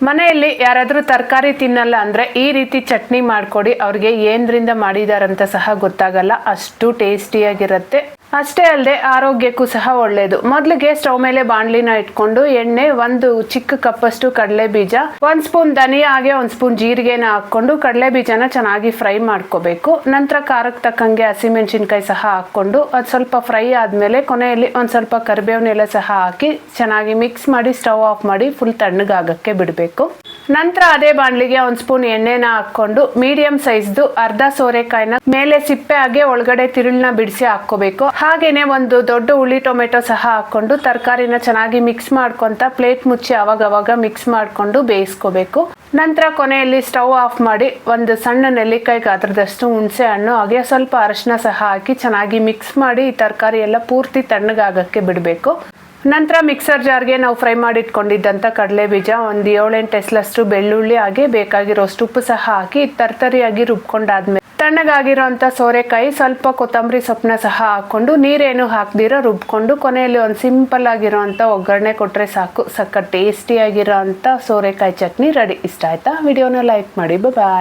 ಮನೆಯಲ್ಲಿ ಯಾರಾದರೂ ತರಕಾರಿ ತಿನ್ನಲ್ಲ ಅಂದರೆ ಈ ರೀತಿ ಚಟ್ನಿ ಮಾಡಿಕೊಡಿ. ಅವ್ರಿಗೆ ಏನರಿಂದ ಮಾಡಿದಾರಂತ ಸಹ ಗೊತ್ತಾಗಲ್ಲ, ಅಷ್ಟು ಟೇಸ್ಟಿಯಾಗಿರುತ್ತೆ. ಅಷ್ಟೇ ಅಲ್ಲದೆ ಆರೋಗ್ಯಕ್ಕೂ ಸಹ ಒಳ್ಳೆಯದು. ಮೊದಲಿಗೆ ಸ್ಟವ್ ಮೇಲೆ ಬಾಣಲಿನ ಇಟ್ಕೊಂಡು ಎಣ್ಣೆ, ಒಂದು ಚಿಕ್ಕ ಕಪ್ಪಷ್ಟು ಕಡಲೆ ಬೀಜ, 1 ಸ್ಪೂನ್ ಧನಿಯಾ, ಹಾಗೆ 1 ಸ್ಪೂನ್ ಜೀರಿಗೆನ ಹಾಕೊಂಡು ಕಡಲೆ ಬೀಜನ ಚೆನ್ನಾಗಿ ಫ್ರೈ ಮಾಡ್ಕೋಬೇಕು. ನಂತರ ಖಾರಕ್ಕೆ ತಕ್ಕಂಗೆ ಹಸಿಮೆಣಸಿನ್ಕಾಯಿ ಸಹ ಹಾಕೊಂಡು ಅದು ಸ್ವಲ್ಪ ಫ್ರೈ ಆದಮೇಲೆ ಕೊನೆಯಲ್ಲಿ ಒಂದು ಸ್ವಲ್ಪ ಕರಿಬೇವಿನೆಲೆ ಸಹ ಹಾಕಿ ಚೆನ್ನಾಗಿ ಮಿಕ್ಸ್ ಮಾಡಿ ಸ್ಟವ್ ಆಫ್ ಮಾಡಿ ಫುಲ್ ತಣ್ಣಗಾಗಕ್ಕೆ ಬಿಡಬೇಕು. ನಂತರ ಅದೇ ಬಾಣಲಿಗೆ 1 ಸ್ಪೂನ್ ಎಣ್ಣೆನ ಹಾಕೊಂಡು ಮೀಡಿಯಂ ಸೈಜ್ದು ಅರ್ಧ ಸೋರೆಕಾಯಿನ ಮೇಲೆ ಸಿಪ್ಪೆ ಹಾಗೆ ಒಳಗಡೆ ತಿರುಳನ್ನ ಬಿಡಿಸಿ ಹಾಕೋಬೇಕು. ಹಾಗೇನೆ ಒಂದು ದೊಡ್ಡ ಹುಳಿ ಟೊಮೆಟೊ ಸಹ ಹಾಕೊಂಡು ತರಕಾರಿನ ಚೆನ್ನಾಗಿ ಮಿಕ್ಸ್ ಮಾಡ್ಕೊಂತ ಪ್ಲೇಟ್ ಮುಚ್ಚಿ ಅವಾಗವಾಗ ಮಿಕ್ಸ್ ಮಾಡ್ಕೊಂಡು ಬೇಯಿಸ್ಕೋಬೇಕು. ನಂತರ ಕೊನೆಯಲ್ಲಿ ಸ್ಟವ್ ಆಫ್ ಮಾಡಿ ಒಂದು ಸಣ್ಣ ನೆಲ್ಲಿಕಾಯಿ ಗಾತ್ರದಷ್ಟು ಹುಣಸೆ ಹಣ್ಣು ಹಾಗೆ ಸ್ವಲ್ಪ ಅರಿಶಿನ ಸಹ ಹಾಕಿ ಚೆನ್ನಾಗಿ ಮಿಕ್ಸ್ ಮಾಡಿ ಈ ತರಕಾರಿ ಎಲ್ಲ ಪೂರ್ತಿ ತಣ್ಣಗಾಗಕ್ಕೆ ಬಿಡಬೇಕು. ನಂತರ ಮಿಕ್ಸರ್ ಜಾರ್ಗೆ ನಾವು ಫ್ರೈ ಮಾಡಿ ಇಟ್ಕೊಂಡಿದ್ದಂಥ ಕಡಲೆ ಬೀಜ, ಒಂದು 7-8 ಎಸಲಷ್ಟು ಬೆಳ್ಳುಳ್ಳಿ ಹಾಗೆ ಬೇಕಾಗಿರೋಷ್ಟು ಉಪ್ಪು ಸಹ ಹಾಕಿ ತರ್ತರಿಯಾಗಿ ರುಬ್ಕೊಂಡಾದ್ಮೇಲೆ ತಣ್ಣಗಾಗಿರೋಂಥ ಸೋರೆಕಾಯಿ, ಸ್ವಲ್ಪ ಕೊತ್ತಂಬರಿ ಸೊಪ್ಪನ್ನ ಸಹ ಹಾಕೊಂಡು ನೀರೇನು ಹಾಕ್ದಿರೋ ರುಬ್ಕೊಂಡು ಕೊನೆಯಲ್ಲಿ ಒಂದು ಸಿಂಪಲ್ ಆಗಿರೋಂಥ ಒಗ್ಗರಣೆ ಕೊಟ್ಟರೆ ಸಾಕು. ಸಖತ್ ಟೇಸ್ಟಿಯಾಗಿರೋ ಅಂಥ ಸೋರೆಕಾಯಿ ಚಟ್ನಿ ರೆಡಿ. ಇಷ್ಟ ಆಯ್ತಾ? ವಿಡಿಯೋನ ಲೈಕ್ ಮಾಡಿ. ಬಾಯ್.